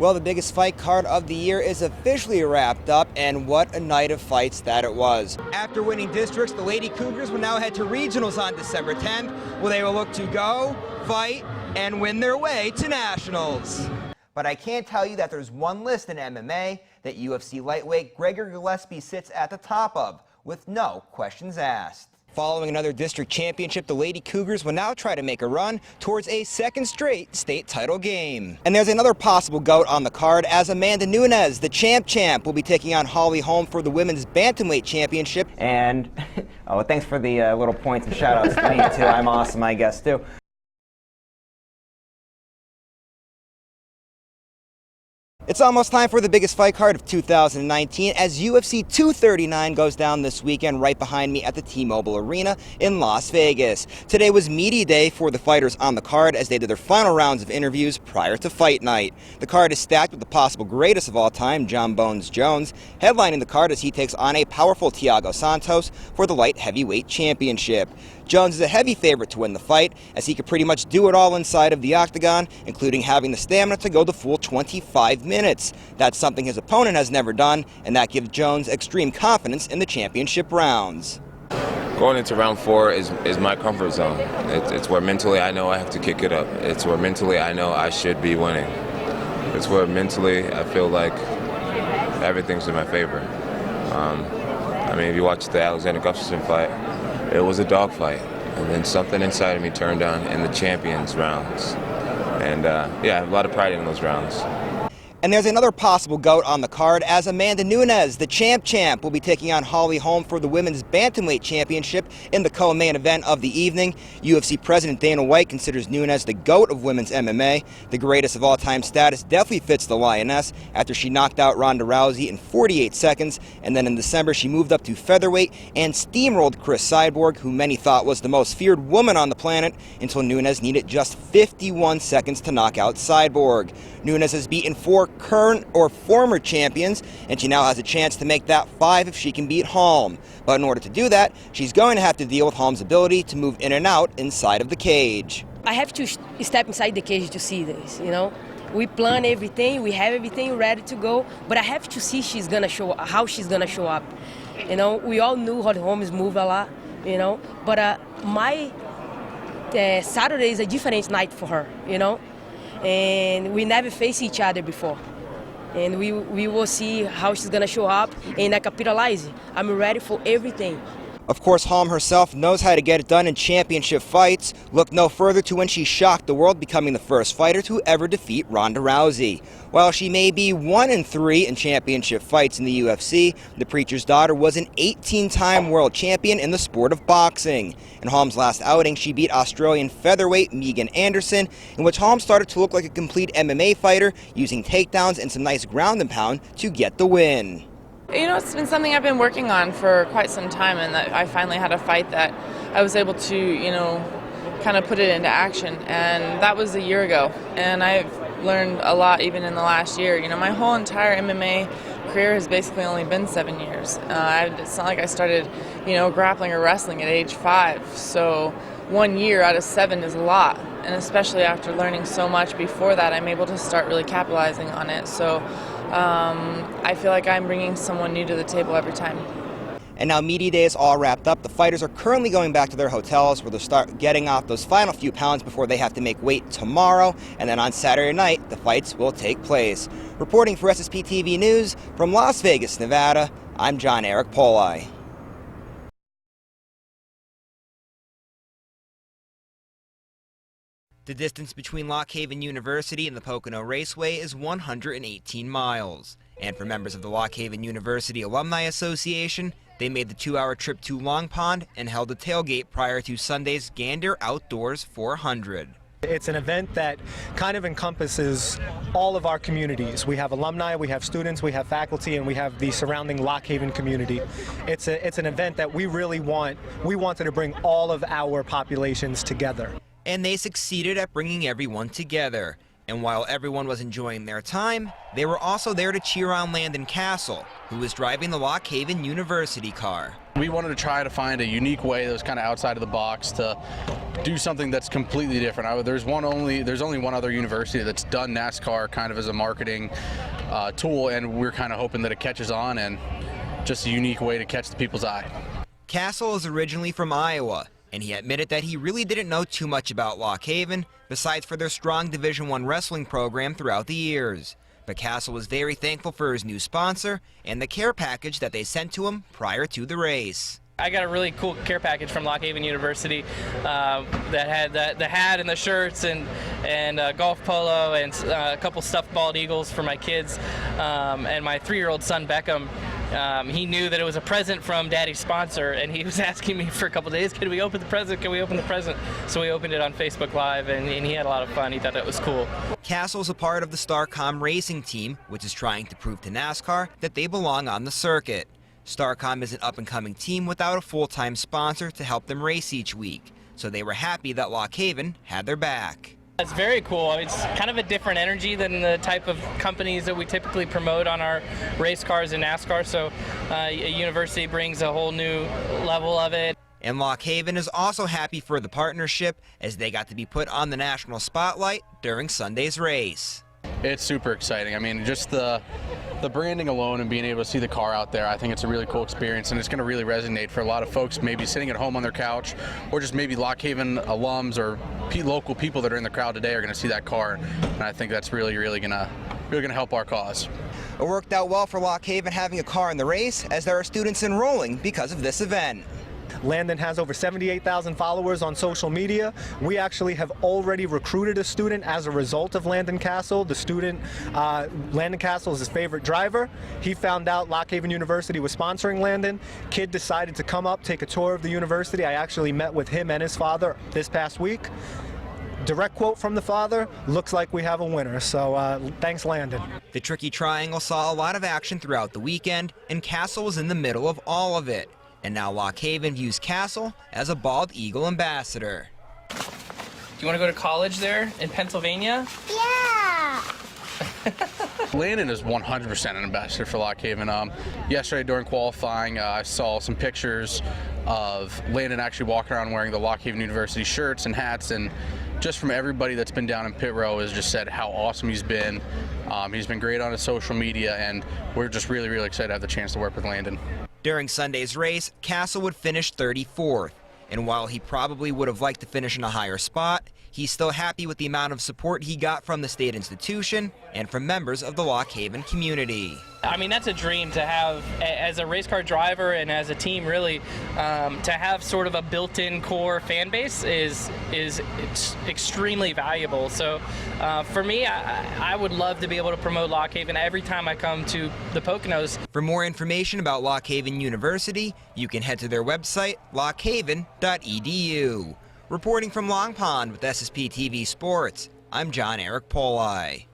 Well, the biggest fight card of the year is officially wrapped up, and what a night of fights that it was. After winning districts, the Lady Cougars will now head to regionals on December 10th, where they will look to go, fight, and win their way to nationals. But I can't tell you that there's one list in MMA that UFC lightweight Gregor Gillespie sits at the top of, with no questions asked. Following another district championship, the Lady Cougars will now try to make a run towards a second straight state title game. And there's another possible GOAT on the card, as Amanda Nunes, the champ, will be taking on Holly Holm for the women's bantamweight championship. And, oh, thanks for the little points and shout outs to me too. I'm awesome, I guess, too. It's almost time for the biggest fight card of 2019 as UFC 239 goes down this weekend right behind me at the T-Mobile Arena in Las Vegas. Today was media day for the fighters on the card as they did their final rounds of interviews prior to fight night. The card is stacked with the possible greatest of all time, John Bones Jones, headlining the card as he takes on a powerful Thiago Santos for the light heavyweight championship. Jones is a heavy favorite to win the fight, as he could pretty much do it all inside of the octagon, including having the stamina to go the full 25 minutes. That's something his opponent has never done, and that gives Jones extreme confidence in the championship rounds. Going into round 4 is my comfort zone. It's where mentally I know I have to kick it up. It's where mentally I know I should be winning. It's where mentally I feel like everything's in my favor. I mean, if you watch the Alexander Gustafsson fight, it was a dogfight, and then something inside of me turned on in the champions rounds. And yeah, I have a lot of pride in those rounds. And there's another possible GOAT on the card, as Amanda Nunes, the champ, will be taking on Holly Holm for the women's bantamweight championship in the co-main event of the evening. UFC President Dana White considers Nunes the GOAT of women's MMA. The greatest of all time status definitely fits the Lioness after she knocked out Ronda Rousey in 48 seconds, and then in December she moved up to featherweight and steamrolled Chris Cyborg, who many thought was the most feared woman on the planet, until Nunes needed just 51 seconds to knock out Cyborg. Nunes has beaten 4 current or former champions, and she now has a chance to make that 5 if she can beat Holm. But in order to do that, she's going to have to deal with Holm's ability to move in and out inside of the cage. I have to step inside the cage to see this, you know. We plan everything, we have everything ready to go, but I have to see how she's gonna show up. You know, we all knew how Holmes move a lot, you know, but my Saturday is a different night for her, you know. And we never faced each other before. And we will see how she's going to show up and I capitalize. I'm ready for everything. Of course, Holm herself knows how to get it done in championship fights. Look no further to when she shocked the world, becoming the first fighter to ever defeat Ronda Rousey. While she may be 1-3 in championship fights in the UFC, the preacher's daughter was an 18-time world champion in the sport of boxing. In Holm's last outing, she beat Australian featherweight Megan Anderson, in which Holm started to look like a complete MMA fighter, using takedowns and some nice ground and pound to get the win. You know, it's been something I've been working on for quite some time, and that I finally had a fight that I was able to, you know, kind of put it into action, and that was a year ago. And I've learned a lot even in the last year. You know, my whole entire MMA career has basically only been 7 years. It's not like I started, you know, grappling or wrestling at age 5. So 1 year out of 7 is a lot, and especially after learning so much before that, I'm able to start really capitalizing on it. So I feel like I'm bringing someone new to the table every time. And now media day is all wrapped up. The fighters are currently going back to their hotels where they'll start getting off those final few pounds before they have to make weight tomorrow. And then on Saturday night, the fights will take place. Reporting for SSPTV News from Las Vegas, Nevada, I'm John Eric Poli. The distance between Lock Haven University and the Pocono Raceway is 118 miles. And for members of the Lock Haven University Alumni Association, they made the 2-hour trip to Long Pond and held a tailgate prior to Sunday's Gander Outdoors 400. It's an event that kind of encompasses all of our communities. We have alumni, we have students, we have faculty, and we have the surrounding Lock Haven community. It's an event that we wanted to bring all of our populations together. And they succeeded at bringing everyone together. And while everyone was enjoying their time, they were also there to cheer on Landon Castle, who was driving the Lock Haven University car. We wanted to try to find a unique way that was kind of outside of the box to do something that's completely different. There's only one other university that's done NASCAR kind of as a marketing tool, and we're kind of hoping that it catches on, and just a unique way to catch the people's eye. Castle is originally from Iowa, and he admitted that he really didn't know too much about Lock Haven, besides for their strong Division I wrestling program throughout the years. But Castle was very thankful for his new sponsor and the care package that they sent to him prior to the race. I got a really cool care package from Lock Haven University that had the hat and the shirts and golf polo and a couple stuffed bald eagles for my kids, and my 3-year-old son Beckham. He knew that it was a present from Daddy's sponsor, and he was asking me for a couple days, can we open the present, can we open the present? So we opened it on Facebook Live, and he had a lot of fun. He thought that was cool. Castle's a part of the Starcom racing team, which is trying to prove to NASCAR that they belong on the circuit. Starcom is an up-and-coming team without a full-time sponsor to help them race each week, so they were happy that Lock Haven had their back. It's very cool. It's kind of a different energy than the type of companies that we typically promote on our race cars in NASCAR, so a university brings a whole new level of it. And Lock Haven is also happy for the partnership, as they got to be put on the national spotlight during Sunday's race. It's super exciting. I mean, just the branding alone and being able to see the car out there, I think it's a really cool experience, and it's going to really resonate for a lot of folks maybe sitting at home on their couch, or just maybe Lock Haven alums or local people that are in the crowd today are going to see that car, and I think that's really going to help our cause. It worked out well for Lock Haven having a car in the race, as there are students enrolling because of this event. Landon has over 78,000 followers on social media. We actually have already recruited a student as a result of Landon Castle. The student, Landon Castle is his favorite driver. He found out Lock Haven University was sponsoring Landon. Kid decided to come up, take a tour of the university. I actually met with him and his father this past week. Direct quote from the father, looks like we have a winner, so thanks Landon. The Tricky Triangle saw a lot of action throughout the weekend, and Castle was in the middle of all of it. And now Lock Haven views Castle as a bald eagle ambassador. Do you want to go to college there in Pennsylvania? Yeah! Landon is 100% an ambassador for Lock Haven. Yesterday during qualifying, I saw some pictures of Landon actually walking around wearing the Lock Haven University shirts and hats, and just from everybody that's been down in pit row has just said how awesome he's been. He's been great on his social media, and we're just really excited to have the chance to work with Landon. During Sunday's race, Castle would finish 34th, and while he probably would have liked to finish in a higher spot, he's still happy with the amount of support he got from the state institution and from members of the Lock Haven community. I mean, that's a dream to have, as a race car driver and as a team, really, to have sort of a built-in core fan base is extremely valuable. So for me, I would love to be able to promote Lock Haven every time I come to the Poconos. For more information about Lock Haven University, you can head to their website, lockhaven.edu. Reporting from Long Pond with SSPTV Sports, I'm John Eric Poli.